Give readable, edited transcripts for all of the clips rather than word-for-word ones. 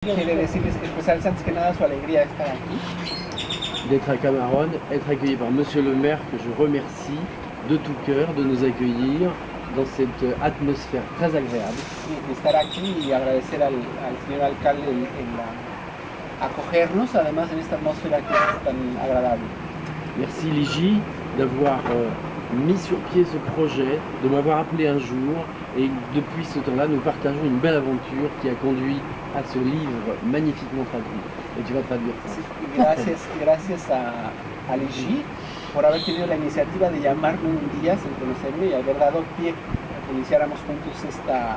Quiere decirles, expresarles antes que nada su alegría de estar aquí. D'être à Camarone, être accueilli par Monsieur le maire, que je remercie de tout cœur de nous accueillir dans cette atmosphère très agréable. De estar aquí y agradecer al señor alcalde acogernos, además en esta atmósfera que es tan agradable. Merci Ligie d'avoir mis sur pied ce projet, de m'avoir appelé un jour, et depuis ce temps-là, nous partageons une belle aventure qui a conduit à ce livre magnifiquement traduit. Et tu vas traduire ça. Gracias a Ligie por haber tenido la iniciativa de llamarme un día sin conocerme y haber dado pie a que iniciáramos juntos esta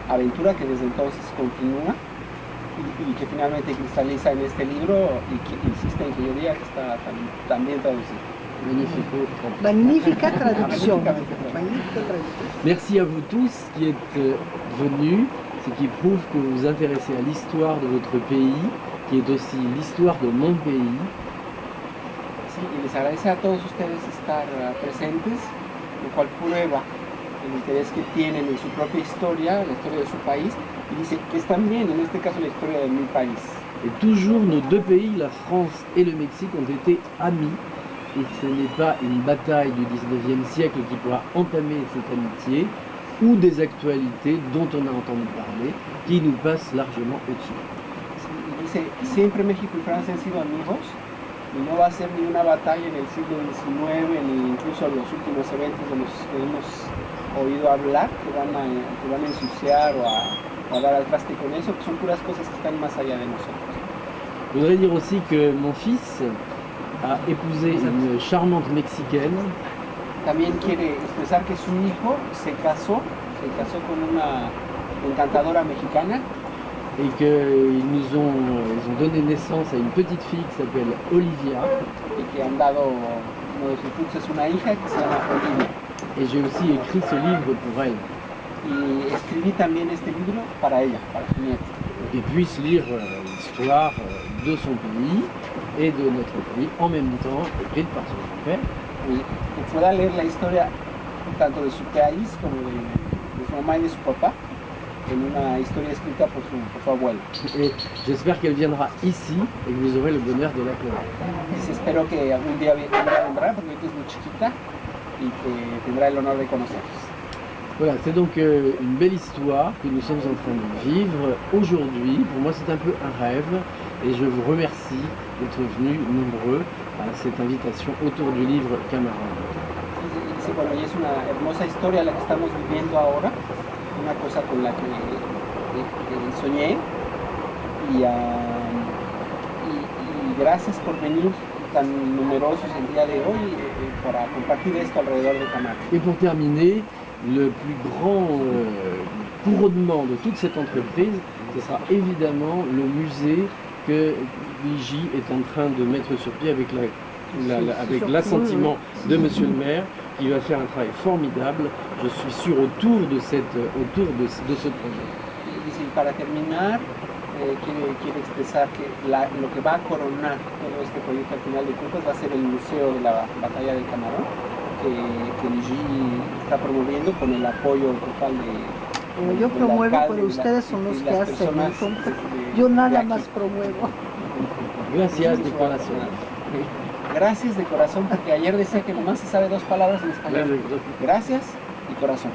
aventura que desde entonces continúa y que finalmente cristaliza en este libro y que insiste en que yo diga que está también traducido. Magnifica traduction. Merci à vous tous qui êtes venus, ce qui prouve que vous vous intéressez à l'histoire de votre pays, qui est aussi l'histoire de mon pays. Sí, y les agradece a todos ustedes estar presentes, lo cual prueba el interés que tienen en su propia historia, la historia de su país, y dice que es también, en este caso, la historia de mi país. Et toujours nos deux pays, la France et le Mexique, ont été amis. Et ce n'est pas une bataille du 19e siècle qui pourra entamer cette amitié ou des actualités dont on a entendu parler qui nous passent largement au-dessus. Sí, dice, siempre México y Francia han sido amigos y no va a ser ni una batalla en el siglo XIX ni incluso los últimos eventos de los que hemos oído hablar que van a ensuciar o a dar al traste con eso, que son puras cosas que están más allá de nosotros. Je voudrais dire aussi que mon fils a épousé une charmante mexicaine. También quiere expresar que su hijo se casó con una encantadora mexicana. Et qu'ils ont donné naissance à une petite fille qui s'appelle Olivia. Y que han dado, uno de sus frutos es una hija que se llama Olivia. Et j'ai aussi écrit ce livre pour elle. Y escribí también este libro para ella, para su nieta. Et puisse lire l'histoire de son pays et de notre pays en même temps, écrite par son grand-père. Y que pueda leer la historia tanto de su país como de su mamá y de su papá en una historia escrita por su abuelo. Et j'espère qu'elle viendra ici et que vous aurez le bonheur de l'accueillir. Y espero que algún día vendrá, porque es muy chiquita y que tendrá el honor de conocernos. Voilà, c'est donc une belle histoire que nous sommes en train de vivre aujourd'hui. Pour moi, c'est un peu un rêve et je vous remercie d'être venus nombreux à cette invitation autour du livre Camarone. Sí, bueno, y es una hermosa historia la que estamos viviendo ahora, una cosa con la que soñé y gracias por venir tan numerosos el día de hoy para compartir esto alrededor de Camarone. Et pour terminer, le plus grand couronnement de toute cette entreprise, ce sera évidemment le musée que Ligie est en train de mettre sur pied avec l'assentiment de Monsieur le maire, qui va faire un travail formidable, je suis sûr, autour de ce projet. Y para terminar, quiere expresar que lo que va a coronar todo este proyecto al final de cuentas va a ser el Museo de la Batalla del Camarón, que Ligie está promoviendo con el apoyo total de yo promuevo, pero ustedes son los que hacen. Yo nada más promuevo. Gracias de corazón. Gracias de corazón, porque ayer decía que nomás se sabe dos palabras en español. Gracias y corazón.